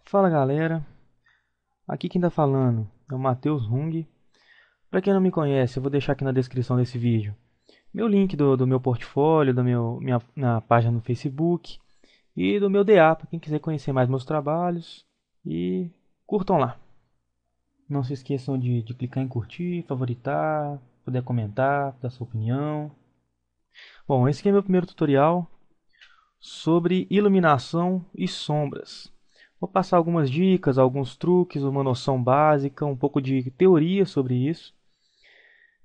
Fala galera, aqui quem tá falando é o Matheus Hung. Para quem não me conhece, eu vou deixar aqui na descrição desse vídeo meu link do meu portfólio, minha página no Facebook e do meu DA, para quem quiser conhecer mais meus trabalhos. E curtam lá. Não se esqueçam de clicar em curtir, favoritar, poder comentar, dar sua opinião. Bom, esse aqui é meu primeiro tutorial sobre iluminação e sombras. Vou passar algumas dicas, alguns truques, uma noção básica, um pouco de teoria sobre isso.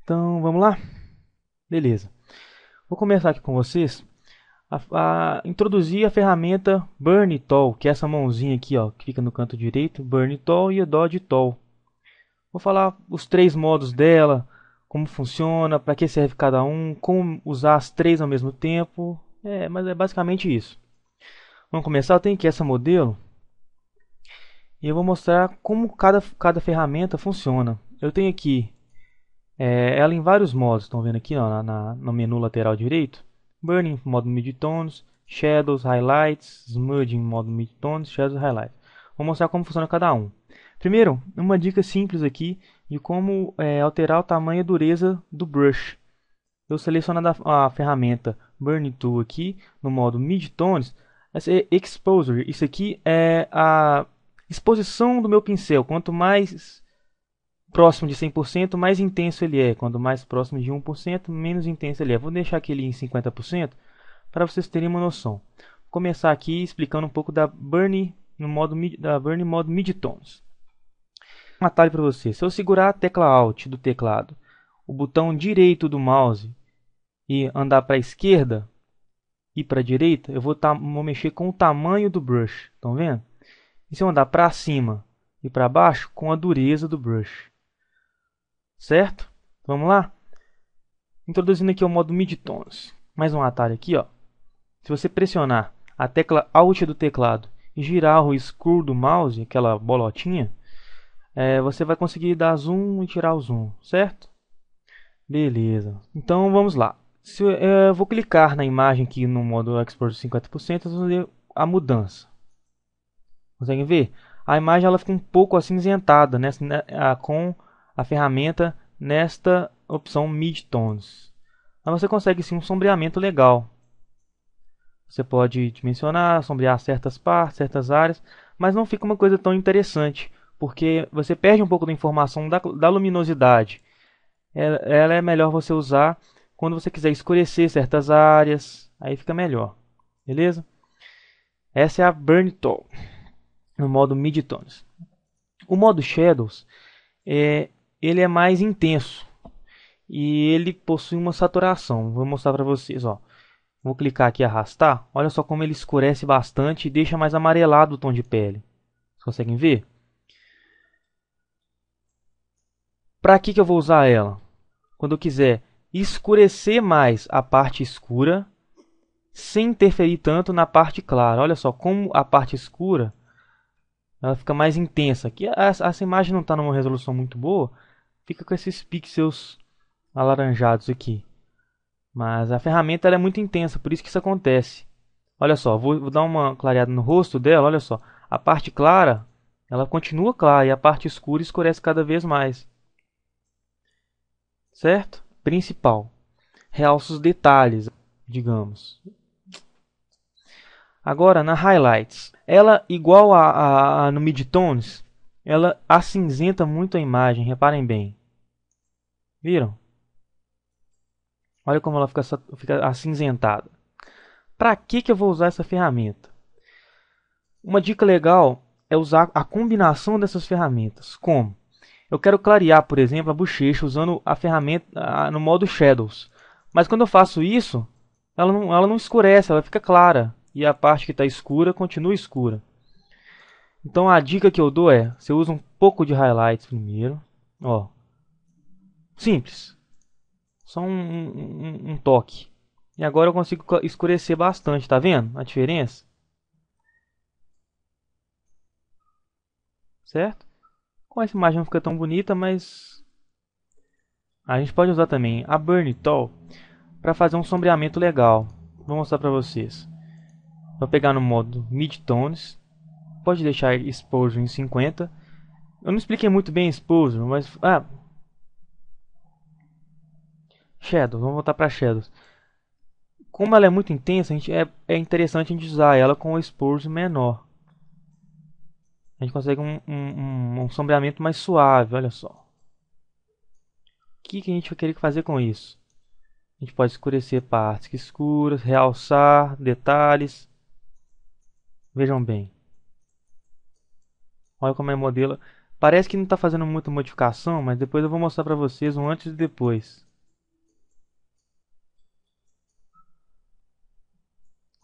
Então, vamos lá? Beleza. Vou começar aqui com vocês a introduzir a ferramenta Burn Tool, que é essa mãozinha aqui, ó, que fica no canto direito, Burn Tool e a Dodge Tool. Vou falar os três modos dela, como funciona, para que serve cada um, como usar as três ao mesmo tempo. Mas é basicamente isso. Vamos começar. Eu tenho aqui essa modelo e eu vou mostrar como cada ferramenta funciona. Eu tenho aqui ela em vários modos. Estão vendo aqui ó, no menu lateral direito? Burning modo Midtones, Shadows, Highlights, Smudging modo Midtones, Shadows, Highlights. Vou mostrar como funciona cada um. Primeiro, uma dica simples aqui de como alterar o tamanho e a dureza do brush. Eu seleciono a ferramenta Burn Tool aqui no modo Midtones. Essa é Exposure. Isso aqui é a exposição do meu pincel. Quanto mais próximo de 100%, mais intenso ele é. Quanto mais próximo de 1%, menos intenso ele é. Vou deixar aqui ele em 50% para vocês terem uma noção. Vou começar aqui explicando um pouco da Burn modo Midtones. Um atalho para você. Se eu segurar a tecla Alt do teclado, o botão direito do mouse e andar para a esquerda e para a direita, eu vou mexer com o tamanho do brush. Estão vendo? E se eu andar para cima e para baixo, com a dureza do brush. Certo? Vamos lá? Introduzindo aqui o modo Midtones. Mais um atalho aqui, ó. Se você pressionar a tecla Alt do teclado e girar o scroll do mouse, aquela bolotinha, você vai conseguir dar zoom e tirar o zoom, certo? Beleza. Então vamos lá. Se eu vou clicar na imagem aqui no modo Export 50%, eu vou ver a mudança. Conseguem ver? A imagem ela fica um pouco acinzentada com a ferramenta nesta opção Midtones. Mas você consegue sim um sombreamento legal. Você pode dimensionar, sombrear certas partes, certas áreas, mas não fica uma coisa tão interessante, porque você perde um pouco da informação da luminosidade. Ela é melhor você usar quando você quiser escurecer certas áreas, aí fica melhor. Beleza? Essa é a Burn Tool no modo Midtones. O modo Shadows ele é mais intenso e ele possui uma saturação. Vou mostrar para vocês, ó. Vou clicar aqui e arrastar. Olha só como ele escurece bastante e deixa mais amarelado o tom de pele. Vocês conseguem ver? Para que eu vou usar ela? Quando eu quiser escurecer mais a parte escura sem interferir tanto na parte clara. Olha só como a parte escura ela fica mais intensa. Aqui essa imagem não está numa resolução muito boa, fica com esses pixels alaranjados aqui. Mas a ferramenta ela é muito intensa, por isso que isso acontece. Olha só, vou dar uma clareada no rosto dela. Olha só, a parte clara ela continua clara e a parte escura escurece cada vez mais. Certo? Principal. Realça os detalhes, digamos. Agora na Highlights, ela igual a no Midtones, ela acinzenta muito a imagem, reparem bem. Viram? Olha como ela fica acinzentada. Para que eu vou usar essa ferramenta? Uma dica legal é usar a combinação dessas ferramentas. Como? Eu quero clarear, por exemplo, a bochecha usando a ferramenta no modo Shadows. Mas quando eu faço isso, ela não escurece, ela fica clara. E a parte que está escura continua escura. Então a dica que eu dou é, você usa um pouco de highlights primeiro. Ó, simples. Só um toque. E agora eu consigo escurecer bastante, tá vendo a diferença? Certo? Com essa imagem não fica tão bonita, mas A gente pode usar também a Burn Tool para fazer um sombreamento legal. Vou mostrar para vocês. Vou pegar no modo Midtones. Pode deixar Exposure em 50. Eu não expliquei muito bem Exposure, mas... Shadows, vamos voltar para Shadows. Como ela é muito intensa, é interessante a gente usar ela com o Exposure menor. A gente consegue um sombreamento mais suave, olha só. O que a gente vai querer fazer com isso? A gente pode escurecer partes escuras, realçar detalhes. Vejam bem. Olha como é modelo. Parece que não está fazendo muita modificação, mas depois eu vou mostrar para vocês um antes e depois.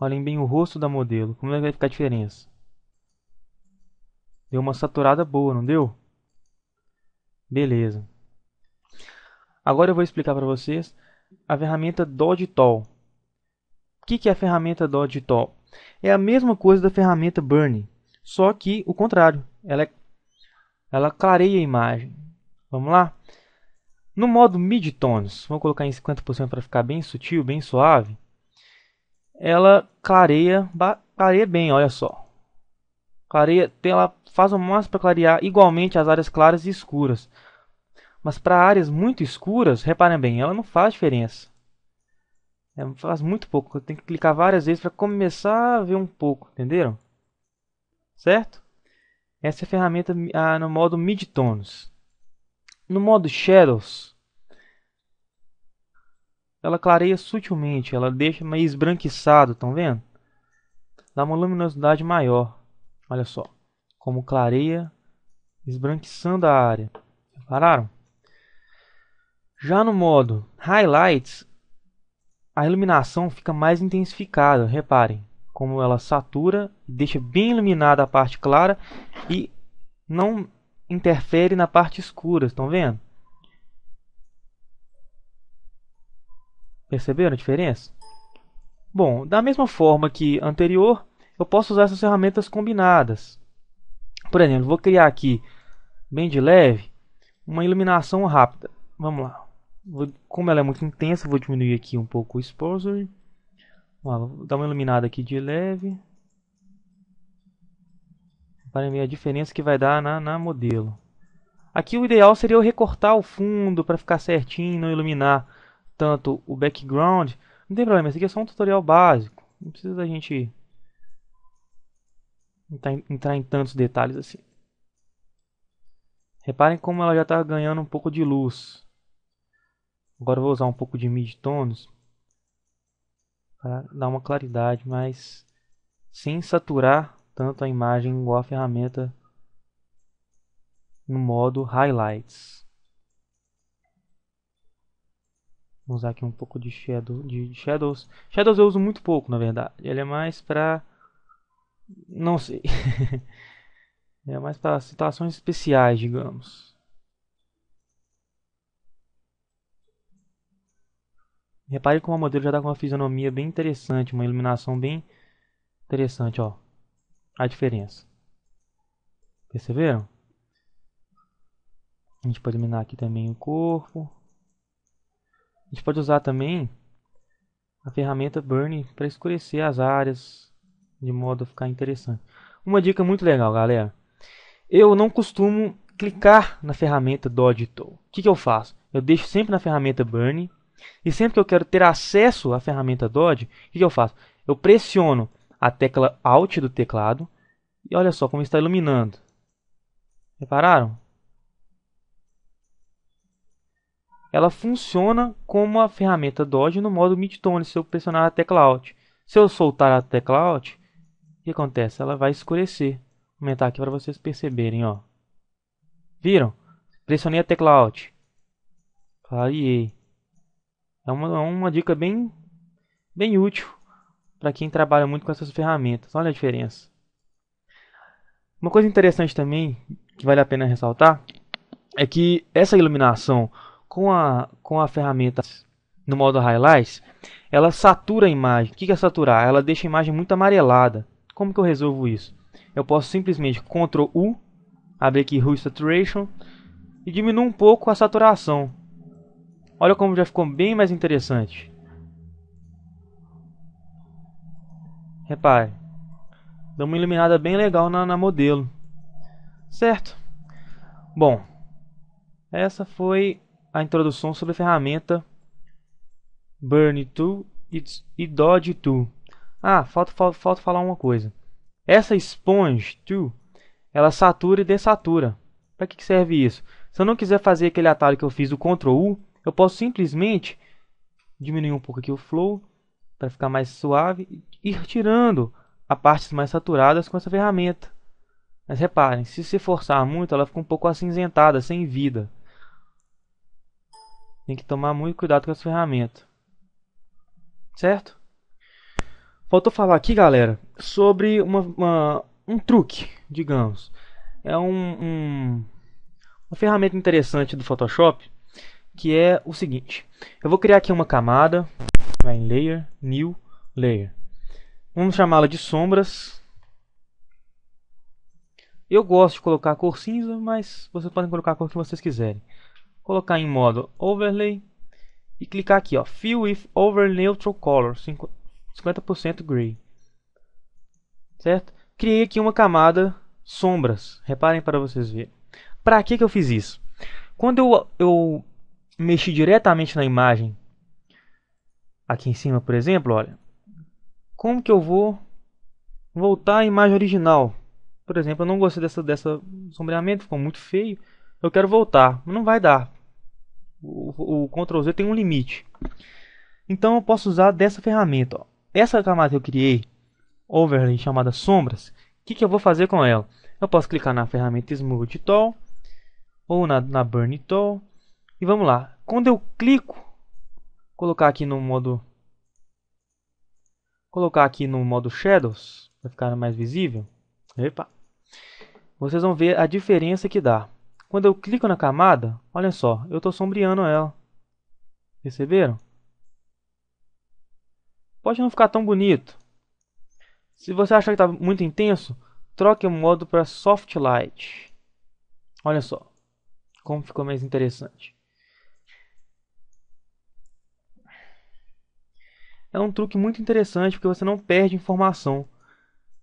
Olhem bem o rosto da modelo. Como é que vai ficar a diferença? Deu uma saturada boa, não deu? Beleza. Agora eu vou explicar para vocês a ferramenta Dodge Tool. O que é a ferramenta Dodge Tool? É a mesma coisa da ferramenta Burn, só que o contrário. Ela clareia a imagem. Vamos lá? No modo Midtones, vou colocar em 50% para ficar bem sutil, bem suave. Ela clareia bem, olha só. Ela faz o máximo para clarear igualmente as áreas claras e escuras. Mas para áreas muito escuras, reparem bem, ela não faz diferença. Faz muito pouco. Tem que clicar várias vezes para começar a ver um pouco, entenderam? Certo? Essa é a ferramenta no modo Midtones. No modo Shadows, ela clareia sutilmente, ela deixa meio esbranquiçado, estão vendo? Dá uma luminosidade maior. Olha só, como clareia, esbranquiçando a área. Repararam? Já no modo Highlights, a iluminação fica mais intensificada. Reparem como ela satura, deixa bem iluminada a parte clara e não interfere na parte escura. Estão vendo? Perceberam a diferença? Bom, da mesma forma que anterior, eu posso usar essas ferramentas combinadas. Por exemplo, vou criar aqui, bem de leve, uma iluminação rápida. Vamos lá. Como ela é muito intensa, vou diminuir aqui um pouco o exposure. Vou dar uma iluminada aqui de leve. Para ver a diferença que vai dar na modelo. Aqui o ideal seria eu recortar o fundo para ficar certinho, não iluminar tanto o background. Não tem problema, esse aqui é só um tutorial básico. Não precisa da gente entrar em tantos detalhes assim. Reparem como ela já está ganhando um pouco de luz. Agora eu vou usar um pouco de midtones para dar uma claridade, mas sem saturar tanto a imagem igual a ferramenta no modo Highlights. Vou usar aqui um pouco de Shadows. Shadows eu uso muito pouco, na verdade. Ele é mais para... não sei. É mais para situações especiais, digamos. Repare como a modelo já está com uma fisionomia bem interessante, uma iluminação bem interessante, ó. A diferença. Perceberam? A gente pode iluminar aqui também o corpo. A gente pode usar também a ferramenta Burn para escurecer as áreas de modo a ficar interessante. Uma dica muito legal, galera. Eu não costumo clicar na ferramenta Dodge Tool. O que eu faço? Eu deixo sempre na ferramenta Burn. E sempre que eu quero ter acesso à ferramenta Dodge, o que eu faço? Eu pressiono a tecla Alt do teclado e olha só como está iluminando. Repararam? Ela funciona como a ferramenta Dodge no modo Midtones se eu pressionar a tecla Alt. Se eu soltar a tecla Alt, o que acontece? Ela vai escurecer. Vou aumentar aqui para vocês perceberem, ó. Viram? Pressionei a tecla Alt. Clareei. É uma dica bem útil para quem trabalha muito com essas ferramentas. Olha a diferença. Uma coisa interessante também, que vale a pena ressaltar, é que essa iluminação com a ferramenta no modo Highlights, ela satura a imagem. O que é saturar? Ela deixa a imagem muito amarelada. Como que eu resolvo isso? Eu posso simplesmente Ctrl U, abrir aqui Hue Saturation e diminuir um pouco a saturação. Olha como já ficou bem mais interessante. Repare, dá uma iluminada bem legal na modelo, certo? Bom, essa foi a introdução sobre a ferramenta Burn Tool e Dodge Tool. Ah, falta falar uma coisa. Essa Sponge Tool, ela satura e dessatura. Para que serve isso? Se eu não quiser fazer aquele atalho que eu fiz do Ctrl U, eu posso simplesmente diminuir um pouco aqui o flow para ficar mais suave e ir tirando as partes mais saturadas com essa ferramenta. Mas reparem, se se forçar muito, ela fica um pouco acinzentada, sem vida. Tem que tomar muito cuidado com essa ferramenta. Certo? Faltou falar aqui, galera, sobre um truque, digamos. É uma ferramenta interessante do Photoshop, que é o seguinte. Eu vou criar aqui uma camada, vai em Layer, New, Layer. Vamos chamá-la de sombras. Eu gosto de colocar a cor cinza, mas vocês podem colocar a cor que vocês quiserem. Colocar em modo Overlay e clicar aqui, ó, Fill with Over Neutral Color, 50% Gray. Certo? Criei aqui uma camada sombras. Reparem para vocês verem. Para que eu fiz isso? Quando eu mexi diretamente na imagem, aqui em cima, por exemplo, olha, como que eu vou voltar à imagem original? Por exemplo, eu não gostei dessa sombreamento, ficou muito feio. Eu quero voltar, mas não vai dar. O Ctrl Z tem um limite. Então eu posso usar dessa ferramenta, ó. Essa camada que eu criei, Overlay, chamada sombras, o que eu vou fazer com ela? Eu posso clicar na ferramenta Smooth Tool ou na Burn Tool e vamos lá. Quando eu clico, colocar aqui no modo Shadows para ficar mais visível. Epa. Vocês vão ver a diferença que dá. Quando eu clico na camada, olha só, eu estou sombreando ela. Perceberam? Pode não ficar tão bonito. Se você achar que está muito intenso, troque o modo para Soft Light. Olha só como ficou mais interessante. É um truque muito interessante porque você não perde informação.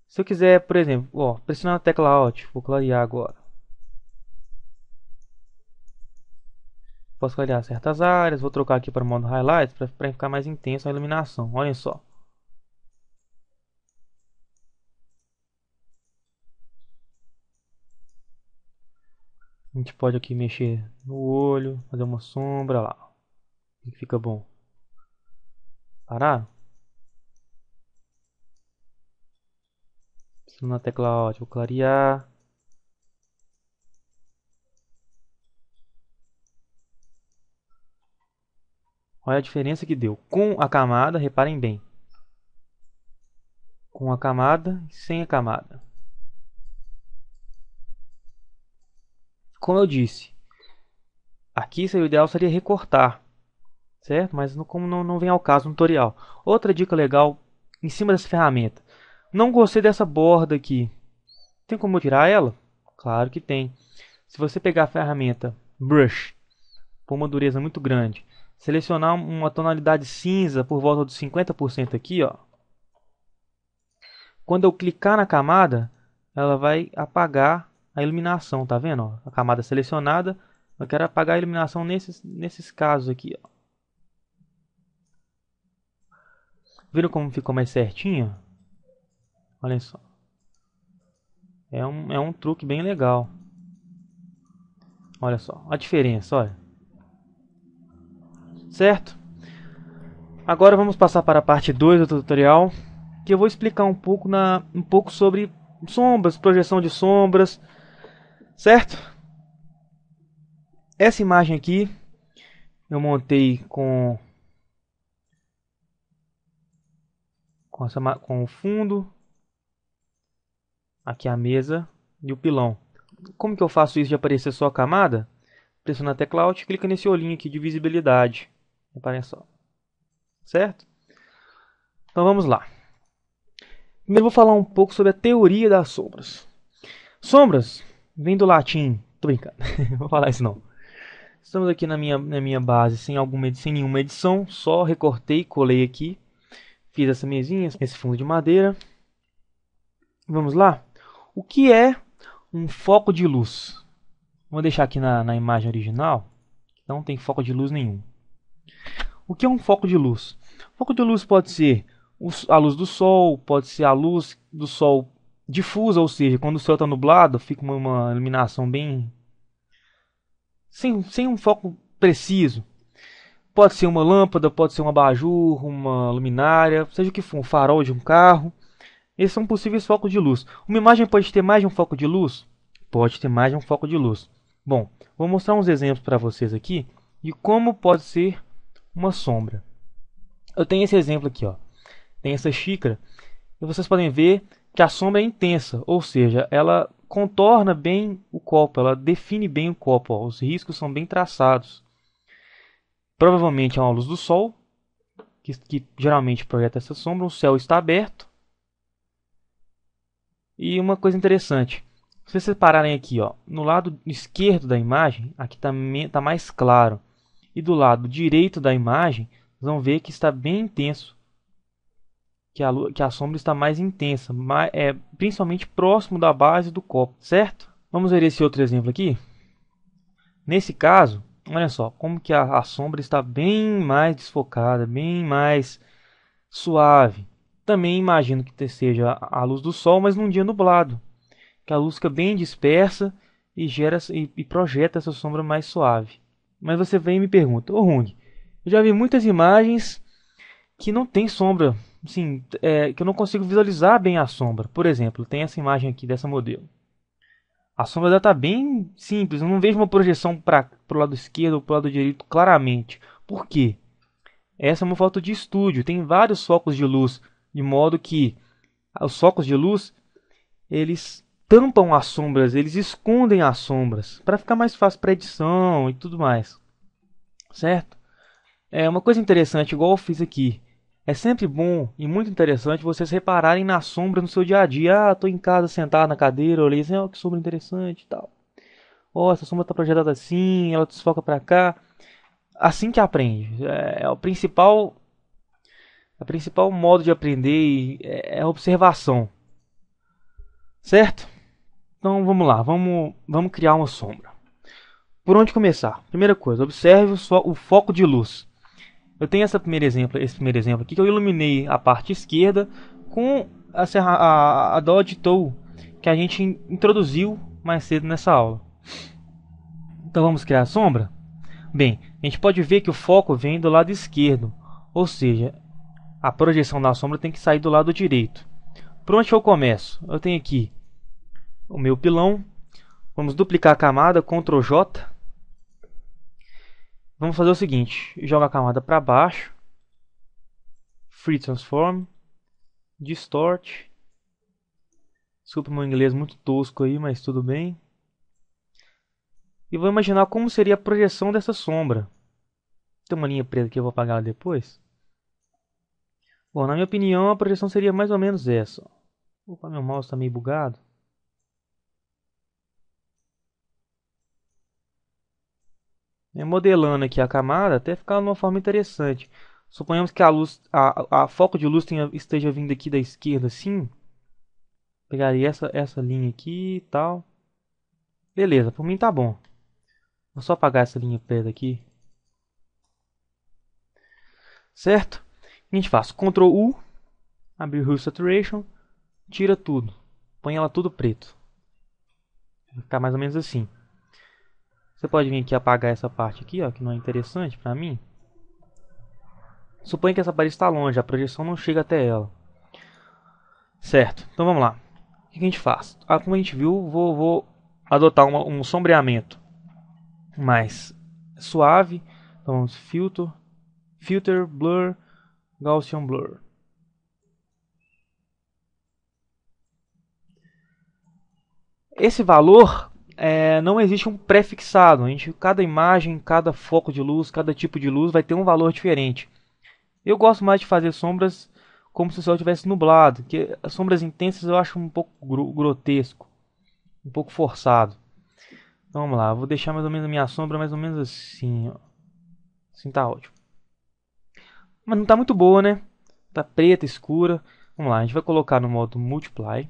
Se eu quiser, por exemplo, ó, pressionar a tecla Alt, vou clarear agora. Posso clarear certas áreas, vou trocar aqui para o modo Highlights para ficar mais intenso a iluminação. Olhem só. A gente pode aqui mexer no olho, fazer uma sombra lá. Fica bom. Pararam? Na tecla Alt, vou clarear. Olha a diferença que deu. Com a camada, reparem bem. Com a camada e sem a camada. Como eu disse, aqui o ideal seria recortar, certo? Mas como não vem ao caso no tutorial. Outra dica legal em cima dessa ferramenta. Não gostei dessa borda aqui. Tem como eu tirar ela? Claro que tem. Se você pegar a ferramenta Brush, por uma dureza muito grande, selecionar uma tonalidade cinza por volta dos 50% aqui, ó. Quando eu clicar na camada, ela vai apagar a iluminação, tá vendo? Ó? A camada selecionada, eu quero apagar a iluminação nesses casos aqui, ó. Viram como ficou mais certinho? Olha só. É um truque bem legal. Olha só a diferença, olha. Certo? Agora vamos passar para a parte 2 do tutorial, que eu vou explicar um pouco sobre sombras, projeção de sombras, certo? Essa imagem aqui eu montei com o fundo, aqui a mesa e o pilão. Como que eu faço isso de aparecer só a camada? Pressiona a tecla Alt e clica nesse olhinho aqui de visibilidade. Reparem só. Certo? Então vamos lá. Primeiro vou falar um pouco sobre a teoria das sombras. Sombras vem do latim. Tô brincando, não vou falar isso não. Estamos aqui na minha base sem nenhuma edição, só recortei, colei aqui, fiz essa mesinha, esse fundo de madeira. Vamos lá? O que é um foco de luz? Vou deixar aqui na imagem original, não tem foco de luz nenhum. O que é um foco de luz? Foco de luz pode ser a luz do sol, pode ser a luz do sol difusa, ou seja, quando o céu está nublado, fica uma iluminação bem... sem um foco preciso. Pode ser uma lâmpada, pode ser um abajur, uma luminária, seja o que for, um farol de um carro. Esses são possíveis focos de luz. Uma imagem pode ter mais de um foco de luz? Pode ter mais de um foco de luz. Bom, vou mostrar uns exemplos para vocês aqui de como pode ser uma sombra. Eu tenho esse exemplo aqui, ó. Tem essa xícara e vocês podem ver que a sombra é intensa, ou seja, ela contorna bem o copo, ela define bem o copo, ó. Os riscos são bem traçados. Provavelmente é uma luz do sol, que geralmente projeta essa sombra. O céu está aberto. E uma coisa interessante, se vocês separarem aqui, ó, no lado esquerdo da imagem, aqui tá mais claro. E do lado direito da imagem, vocês vão ver que está bem intenso. Que a sombra está mais intensa, principalmente próximo da base do copo, certo? Vamos ver esse outro exemplo aqui. Nesse caso, olha só, como que a sombra está bem mais desfocada, bem mais suave. Também imagino que seja a luz do sol, mas num dia nublado, que a luz fica bem dispersa e projeta essa sombra mais suave. Mas você vem e me pergunta, ô Hung, eu já vi muitas imagens que não tem sombra, assim, que eu não consigo visualizar bem a sombra. Por exemplo, tem essa imagem aqui dessa modelo. A sombra dela está bem simples, eu não vejo uma projeção para o lado esquerdo ou para o lado direito claramente. Por quê? Essa é uma foto de estúdio, tem vários focos de luz, de modo que os focos de luz, eles tampam as sombras, eles escondem as sombras, para ficar mais fácil para edição e tudo mais. Certo? É uma coisa interessante, igual eu fiz aqui. É sempre bom e muito interessante vocês repararem na sombra no seu dia a dia. Ah, estou em casa sentado na cadeira, olhei assim, oh, que sombra interessante e tal. Oh, essa sombra está projetada assim, ela desfoca para cá. Assim que aprende. É o principal modo de aprender é a observação. Certo? Então vamos lá, vamos criar uma sombra. Por onde começar? Primeira coisa, observe o foco de luz. Eu tenho esse primeiro exemplo aqui que eu iluminei a parte esquerda com a Dodge Tool que a gente introduziu mais cedo nessa aula. Então vamos criar a sombra? Bem, a gente pode ver que o foco vem do lado esquerdo, ou seja, a projeção da sombra tem que sair do lado direito. Por onde eu começo? Eu tenho aqui o meu pilão, vamos duplicar a camada, Ctrl J. Vamos fazer o seguinte, joga a camada para baixo, Free Transform, Distort. Desculpa o meu inglês muito tosco aí, mas tudo bem. E vou imaginar como seria a projeção dessa sombra. Tem uma linha preta que eu vou apagar depois. Bom, na minha opinião a projeção seria mais ou menos essa. Opa, meu mouse está meio bugado. Modelando aqui a camada até ficar de uma forma interessante. Suponhamos que a foco de luz esteja vindo aqui da esquerda assim. Pegaria essa linha aqui e tal. Beleza, por mim tá bom. Vou só apagar essa linha preta aqui. Certo? A gente faz Ctrl U, abrir Hue Saturation, tira tudo. Põe ela tudo preto. Vai ficar mais ou menos assim. Você pode vir aqui apagar essa parte aqui, ó, que não é interessante para mim. Suponha que essa parede está longe, a projeção não chega até ela. Certo, então vamos lá. O que a gente faz? Como a gente viu, vou adotar um sombreamento mais suave. Então vamos Filter, Blur, Gaussian Blur. Esse valor não existe um pré-fixado. Cada imagem, cada foco de luz, cada tipo de luz vai ter um valor diferente. Eu gosto mais de fazer sombras como se o céu tivesse nublado, porque as sombras intensas eu acho um pouco grotesco, um pouco forçado. Então vamos lá, vou deixar mais ou menos a minha sombra mais ou menos assim, ó. Assim tá ótimo. Mas não tá muito boa, né? Tá preta, escura. Vamos lá, a gente vai colocar no modo Multiply.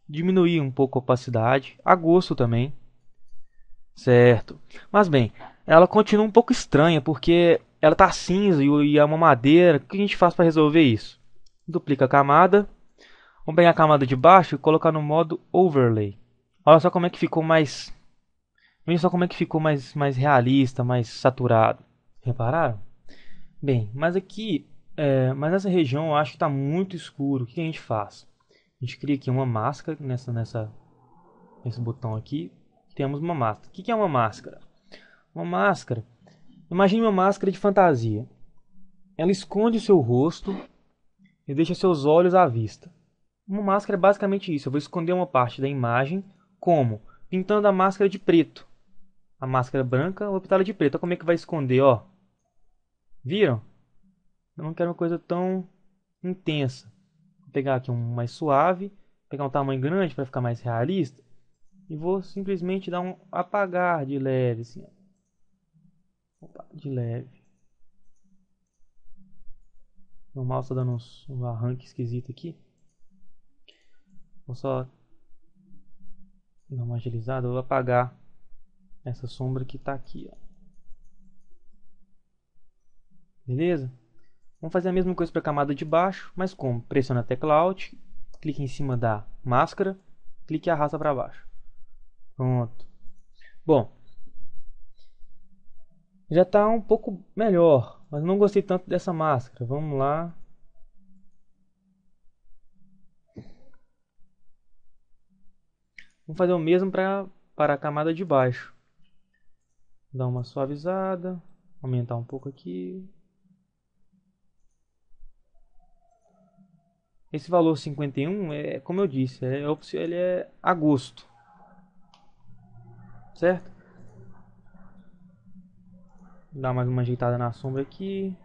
Diminuir um pouco a opacidade. A gosto também. Certo. Mas bem, ela continua um pouco estranha porque ela tá cinza e é uma madeira. O que a gente faz para resolver isso? Duplica a camada. Vamos pegar a camada de baixo e colocar no modo Overlay. Olha só como é que ficou mais. Veja só como é que ficou mais realista, mais saturado. Repararam? Bem, mas aqui, mas nessa região eu acho que está muito escuro. O que a gente faz? A gente cria aqui uma máscara nesse botão aqui. Temos uma máscara. O que é uma máscara? Uma máscara. Imagine uma máscara de fantasia. Ela esconde o seu rosto e deixa seus olhos à vista. Uma máscara é basicamente isso. Eu vou esconder uma parte da imagem, como? Pintando a máscara de preto. A máscara branca, eu vou pintar ela de preto. Olha como é que vai esconder, ó. Viram? Eu não quero uma coisa tão intensa. Vou pegar aqui um mais suave, pegar um tamanho grande para ficar mais realista e vou simplesmente dar um apagar de leve, assim, ó. Opa, de leve. Meu mouse está dando um arranque esquisito aqui. Vou só dar uma agilizada, vou apagar essa sombra que está aqui, ó. Beleza? Vamos fazer a mesma coisa para a camada de baixo, mas como? Pressiona a tecla Alt, clique em cima da máscara, clique e arrasta para baixo. Pronto. Bom, já está um pouco melhor, mas não gostei tanto dessa máscara. Vamos lá. Vamos fazer o mesmo para a camada de baixo. Dar uma suavizada, aumentar um pouco aqui. Esse valor 51 é, como eu disse, ele é a gosto, certo? Dar mais uma ajeitada na sombra aqui.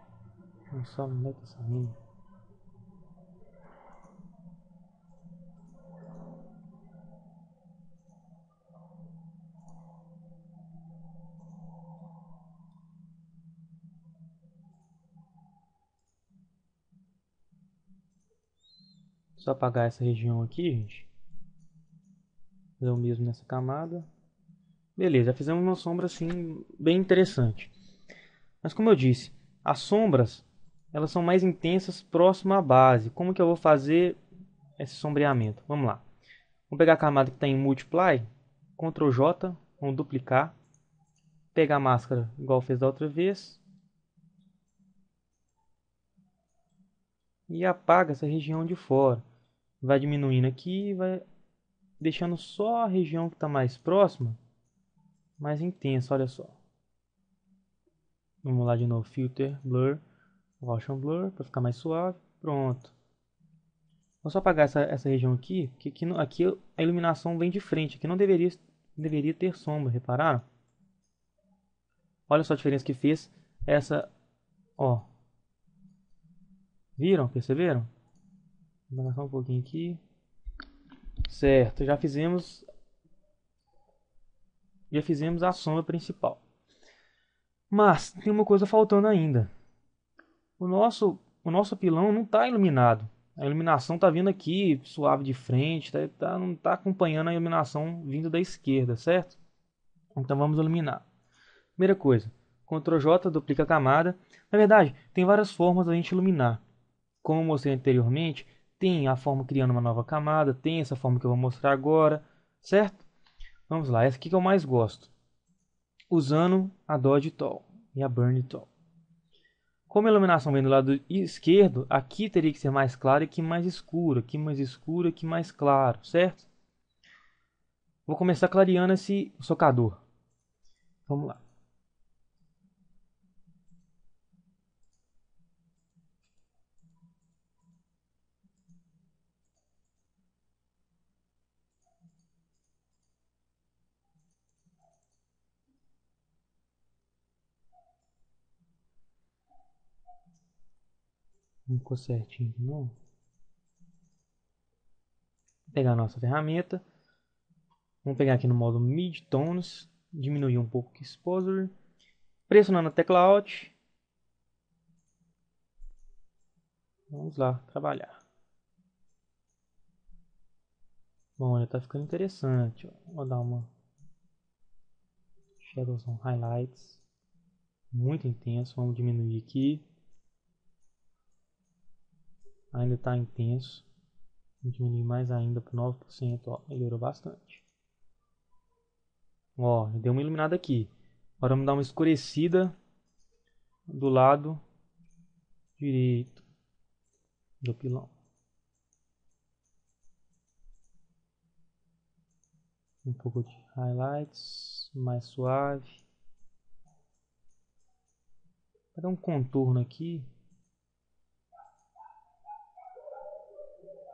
Só onde é que tá saindo? Só apagar essa região aqui, gente. Fazer o mesmo nessa camada. Beleza, já fizemos uma sombra assim bem interessante. Mas como eu disse, as sombras elas são mais intensas próximo à base. Como que eu vou fazer esse sombreamento? Vamos lá. Vamos pegar a camada que está em Multiply, Ctrl J, vamos duplicar, pegar a máscara igual fez da outra vez e apaga essa região de fora. Vai diminuindo aqui, vai deixando só a região que está mais próxima, mais intensa, olha só. Vamos lá de novo, Filter, Blur, Motion Blur, para ficar mais suave. Pronto. Vou só apagar essa região aqui, que aqui a iluminação vem de frente. Aqui não deveria ter sombra, repararam? Olha só a diferença que fez essa, ó. Viram? Perceberam? Vou baixar um pouquinho aqui. Certo, já fizemos a sombra principal. Mas tem uma coisa faltando ainda. O nosso pilão não está iluminado. A iluminação está vindo aqui, suave de frente, não está acompanhando a iluminação vindo da esquerda, certo? Então vamos iluminar. Primeira coisa, Ctrl J, duplica a camada. Na verdade, tem várias formas da gente iluminar. Como eu mostrei anteriormente, tem a forma criando uma nova camada, tem essa forma que eu vou mostrar agora, certo? Vamos lá, essa aqui que eu mais gosto. Usando a Dodge Tool e a Burn Tool. Como a iluminação vem do lado esquerdo, aqui teria que ser mais claro e aqui mais escuro, aqui mais escuro, aqui mais claro, certo? Vou começar clareando esse socador. Vamos lá. Não ficou certinho de novo. Vou pegar a nossa ferramenta. Vamos pegar aqui no modo Midtones. diminuir um pouco o exposure. Pressionando a tecla Alt. Vamos lá, trabalhar. Bom, já tá ficando interessante. Ó. Vou dar uma Shadows on Highlights. Muito intenso. Vamos diminuir aqui. Ainda está intenso. Vou diminuir mais ainda para 9%. Ó, melhorou bastante. Ó, deu uma iluminada aqui. Agora vamos dar uma escurecida do lado direito do pilão. Um pouco de highlights, mais suave. Vou dar um contorno aqui.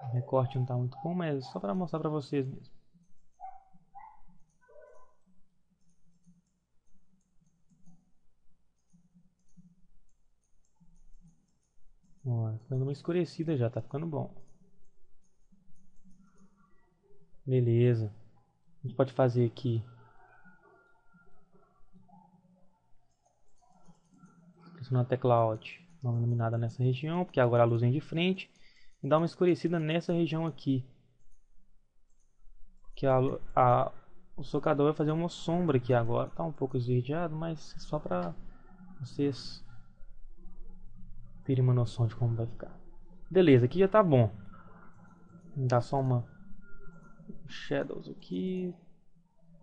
O recorte não está muito bom, mas é só para mostrar para vocês mesmo. Ó, tá dando uma escurecida já, tá ficando bom. Beleza. A gente pode fazer aqui. Pressionando a tecla Alt, dá uma iluminada nessa região, porque agora a luz vem de frente. E dá uma escurecida nessa região aqui. Que o socador vai fazer uma sombra aqui agora. Tá um pouco esverdeado, mas só para vocês terem uma noção de como vai ficar. Beleza, aqui já tá bom. Dá só uma shadows aqui.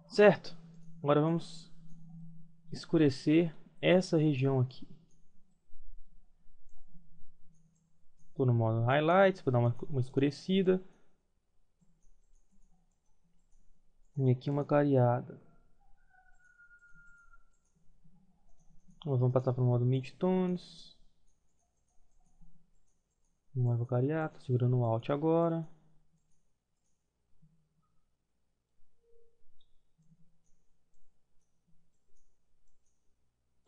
Certo. Agora vamos escurecer essa região aqui. Tô no modo highlights para dar uma escurecida. E aqui uma clareada. Nós vamos passar para o modo midtones. Não vou clarear, tô segurando o Alt agora.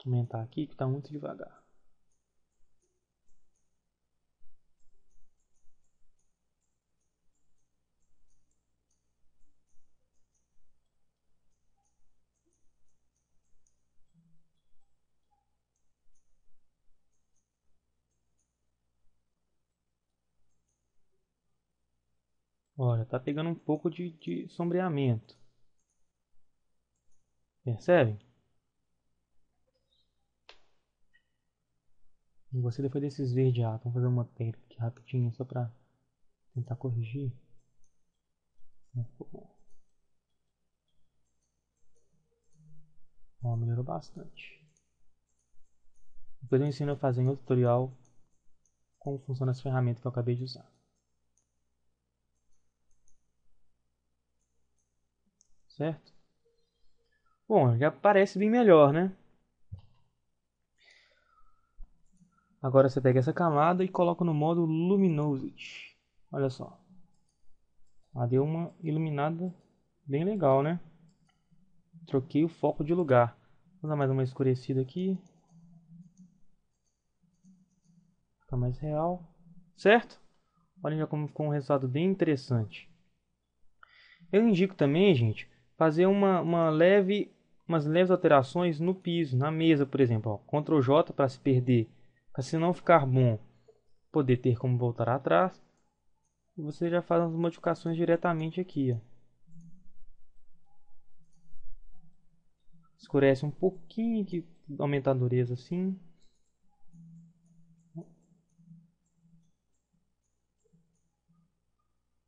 Vou aumentar aqui que está muito devagar. Olha, tá pegando um pouco de sombreamento. Percebem? E você depois desses esverdeados, vamos fazer uma técnica aqui rapidinho só para tentar corrigir. Ó, melhorou bastante. Depois eu ensino a fazer em outro tutorial como funciona essa ferramenta que eu acabei de usar. Certo? Bom, já parece bem melhor, né? Agora você pega essa camada e coloca no modo Luminosity. Olha só. Ah, deu uma iluminada bem legal, né? Troquei o foco de lugar. Vou dar mais uma escurecida aqui. Fica mais real. Certo? Olha já como ficou um resultado bem interessante. Eu indico também, gente, fazer umas leves alterações no piso, na mesa, por exemplo. Ó, Ctrl J para se perder, para se não ficar bom, poder ter como voltar atrás. E você já faz as modificações diretamente aqui. Ó. Escurece um pouquinho, que aumenta a dureza assim.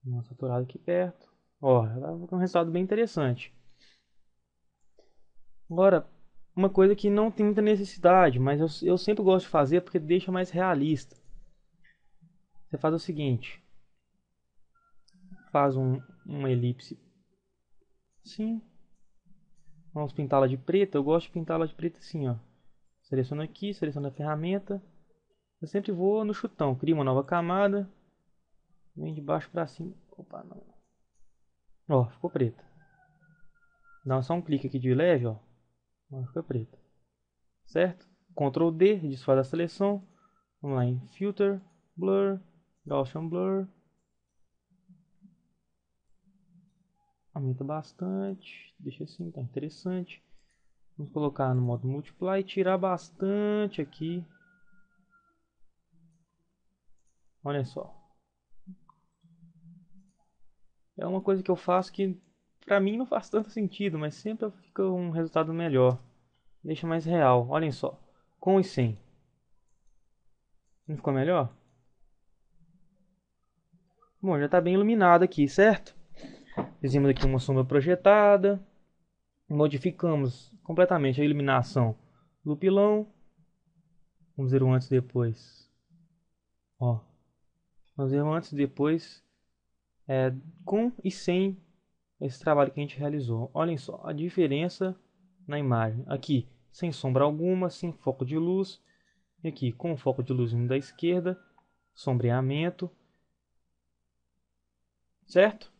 Uma saturada aqui perto. Ó, é um resultado bem interessante. Agora, uma coisa que não tem muita necessidade, mas eu sempre gosto de fazer porque deixa mais realista. Você faz o seguinte. Faz uma elipse assim. Vamos pintá-la de preto. Eu gosto de pintá-la de preto assim, ó. Seleciono aqui, seleciono a ferramenta. Eu sempre vou no chutão. Crio uma nova camada. Vem de baixo para cima. Opa, não. Ó, ficou preta. Dá só um clique aqui de leve, ó. Ficou preta. Certo? Ctrl D, desfaz a seleção. Vamos lá em Filter, Blur, Gaussian Blur. Aumenta bastante. Deixa assim, tá interessante. Vamos colocar no modo Multiply e tirar bastante aqui. Olha só. É uma coisa que eu faço que pra mim não faz tanto sentido, mas sempre fica um resultado melhor. Deixa mais real. Olhem só. Com e sem. Não ficou melhor? Bom, já está bem iluminado aqui, certo? Fizemos aqui uma sombra projetada. Modificamos completamente a iluminação do pilão. Vamos ver o antes e depois. Ó, vamos ver o antes e depois com e sem esse trabalho que a gente realizou. Olhem só a diferença na imagem. Aqui, sem sombra alguma, sem foco de luz. E aqui, com o foco de luz vindo da esquerda, sombreamento. Certo?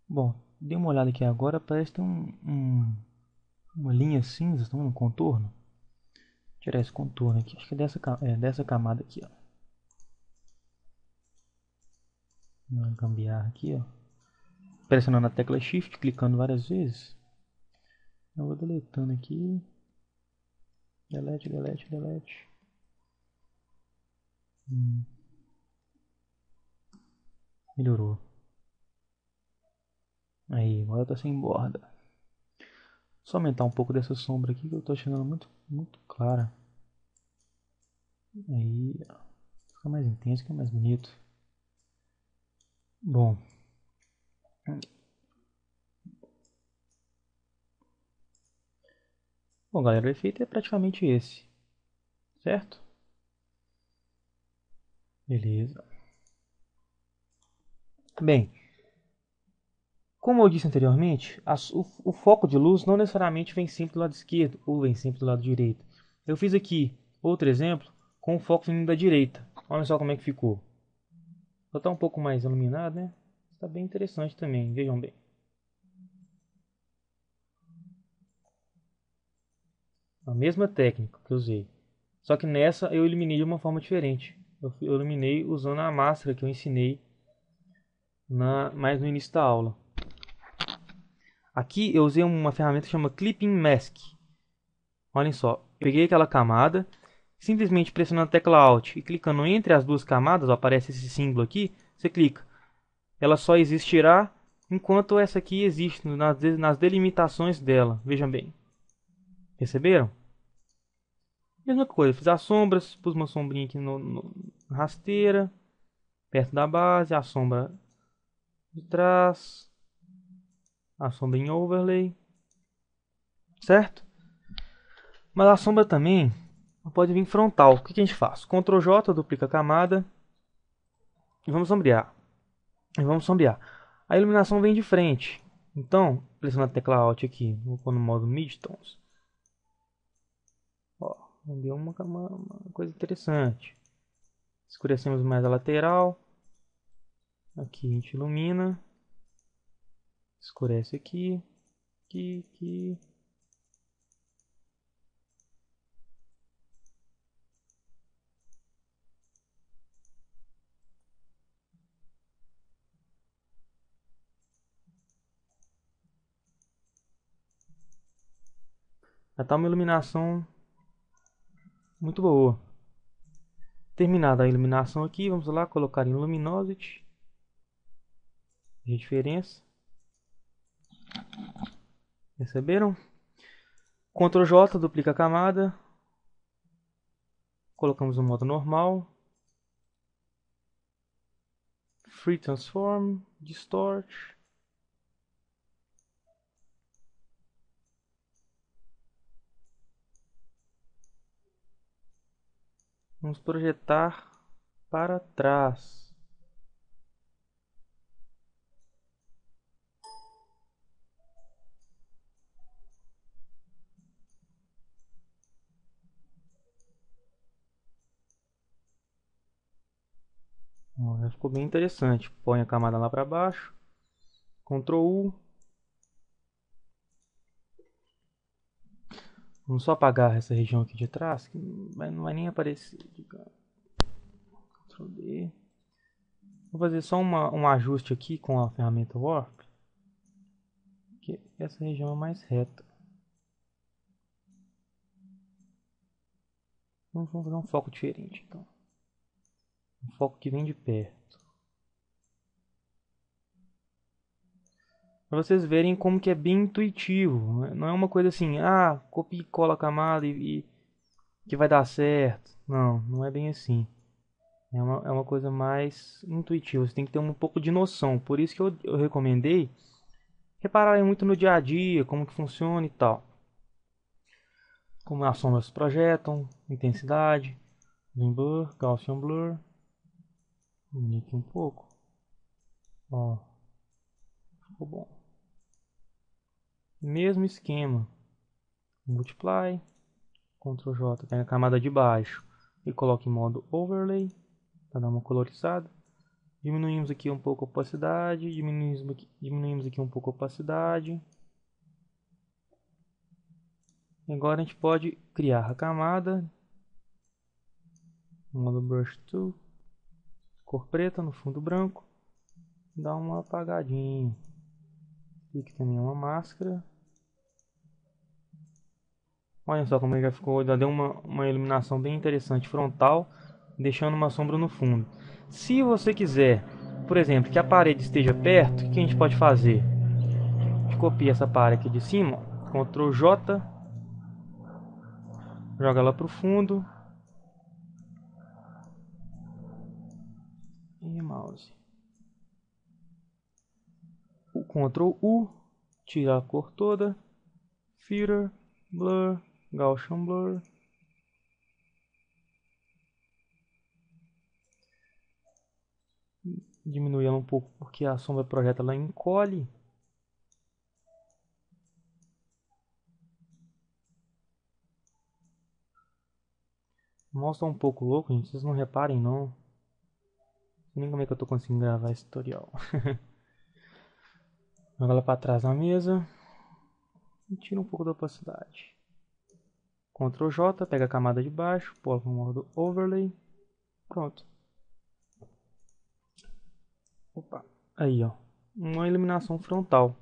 Bom, dê uma olhada aqui agora, parece ter uma linha cinza, tá vendo? Um contorno. Vou tirar esse contorno aqui, acho que é dessa camada aqui, ó. Uma gambiarra aqui, ó. Pressionando a tecla Shift, clicando várias vezes. Eu vou deletando aqui. Delete, delete, delete. Melhorou. Aí, agora tá sem borda. Só aumentar um pouco dessa sombra aqui que eu tô achando muito, muito clara. Aí, ó. Fica mais intenso, fica mais bonito. Bom. Bom, galera, o efeito é praticamente esse. Certo? Beleza. Bem, como eu disse anteriormente, o foco de luz não necessariamente vem sempre do lado esquerdo ou vem sempre do lado direito. Eu fiz aqui outro exemplo com o foco vindo da direita. Olha só como é que ficou. Só está um pouco mais iluminado, né? Está bem interessante também, vejam bem. A mesma técnica que eu usei. Só que nessa eu eliminei de uma forma diferente. Eu eliminei usando a máscara que eu ensinei mais no início da aula. Aqui eu usei uma ferramenta que chama Clipping Mask. Olhem só, eu peguei aquela camada, simplesmente pressionando a tecla Alt e clicando entre as duas camadas, ó, aparece esse símbolo aqui, você clica. Ela só existirá enquanto essa aqui existe, nas delimitações dela. Vejam bem. Perceberam? Mesma coisa, fiz as sombras, pus uma sombrinha aqui na rasteira, perto da base, a sombra de trás, a sombra em overlay, certo? Mas a sombra também pode vir frontal. O que a gente faz? Ctrl J, duplica a camada e vamos sombrear. A iluminação vem de frente. Então, pressionando a tecla Alt aqui, vou pôr no modo Midtones. Ó, deu uma coisa interessante. Escurecemos mais a lateral. Aqui a gente ilumina. Escurece aqui. Aqui. Já está uma iluminação muito boa. Terminada a iluminação aqui, vamos lá colocar em Luminosity. A diferença. Perceberam? Ctrl J, duplica a camada. Colocamos no modo normal. Free Transform, Distort. Vamos projetar para trás. Ó, já ficou bem interessante. Põe a camada lá para baixo. Ctrl U. Vamos só apagar essa região aqui de trás, que não vai nem aparecer. Ctrl D. Vou fazer só um ajuste aqui com a ferramenta Warp. que essa região é mais reta. Vamos fazer um foco diferente, então. Um foco que vem de perto. Para vocês verem como que é bem intuitivo. Não é uma coisa assim, copia e cola a camada e que vai dar certo. Não, não é bem assim. É uma coisa mais intuitiva. Você tem que ter um pouco de noção. Por isso que eu recomendei repararem muito no dia a dia, como que funciona e tal. Como as sombras se projetam, intensidade, Zoom Blur, Gaussian Blur. Diminuir aqui um pouco. Ó, ficou bom. Mesmo esquema. Multiply, Ctrl J, pega a camada de baixo e coloca em modo Overlay, para dar uma colorizada. Diminuímos aqui um pouco a opacidade, diminuímos aqui um pouco a opacidade. E agora a gente pode criar a camada, modo Brush Tool, cor preta no fundo branco, dá uma apagadinha. Aqui também é uma máscara. Olha só como ele já ficou, já deu uma iluminação bem interessante frontal, deixando uma sombra no fundo. Se você quiser, por exemplo, que a parede esteja perto, o que a gente pode fazer? A gente copia essa parede aqui de cima, Ctrl J, joga ela para o fundo e mouse. O Ctrl U, tira a cor toda, Filter, Blur, Gaussian Blur. Diminui ela um pouco porque a sombra projeta ela encolhe. Mostra um pouco louco, gente. Vocês não reparem não. Não sei nem como é que eu tô conseguindo gravar esse tutorial. Joga ela para trás na mesa. E tira um pouco da opacidade. Ctrl J, pega a camada de baixo, pula para o modo Overlay. Pronto. Opa. Aí, ó. Uma iluminação frontal.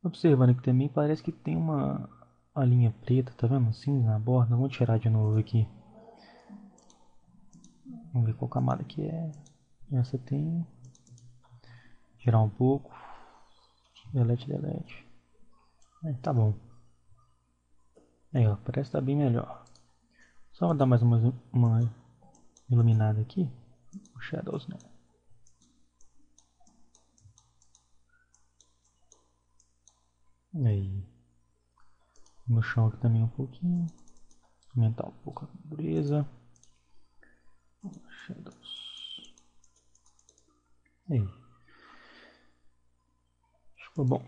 Observando aqui também, parece que tem uma linha preta, tá vendo? Cinza na borda. Vamos tirar de novo aqui. Vamos ver qual camada que é. Essa tem. Tirar um pouco. Delete, delete. Tá bom. Aí, ó. Parece que tá bem melhor. Só vou dar mais uma iluminada aqui. O Shadows não. Aí. No chão aqui também um pouquinho. Aumentar um pouco a dureza. Shadows. Aí. Ficou bom.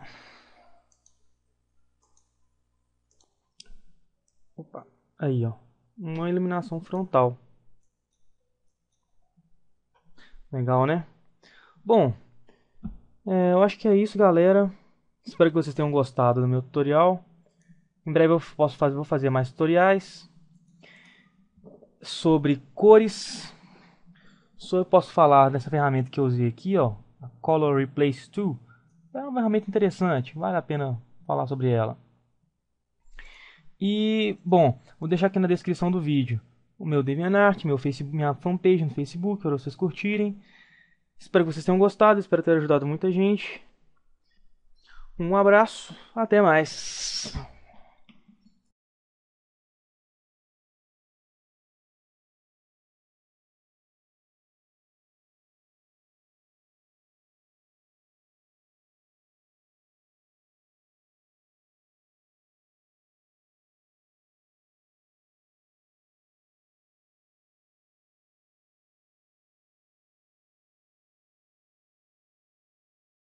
Opa. Aí, ó. Uma iluminação frontal. Legal, né? Bom, eu acho que é isso, galera. Espero que vocês tenham gostado do meu tutorial. Em breve eu vou fazer mais tutoriais sobre cores. Só eu posso falar dessa ferramenta que eu usei aqui, ó, a Color Replace Tool. É uma ferramenta interessante, vale a pena falar sobre ela. E, bom, vou deixar aqui na descrição do vídeo o meu DeviantArt, minha fanpage no Facebook, para vocês curtirem. Espero que vocês tenham gostado, espero ter ajudado muita gente. Um abraço, até mais.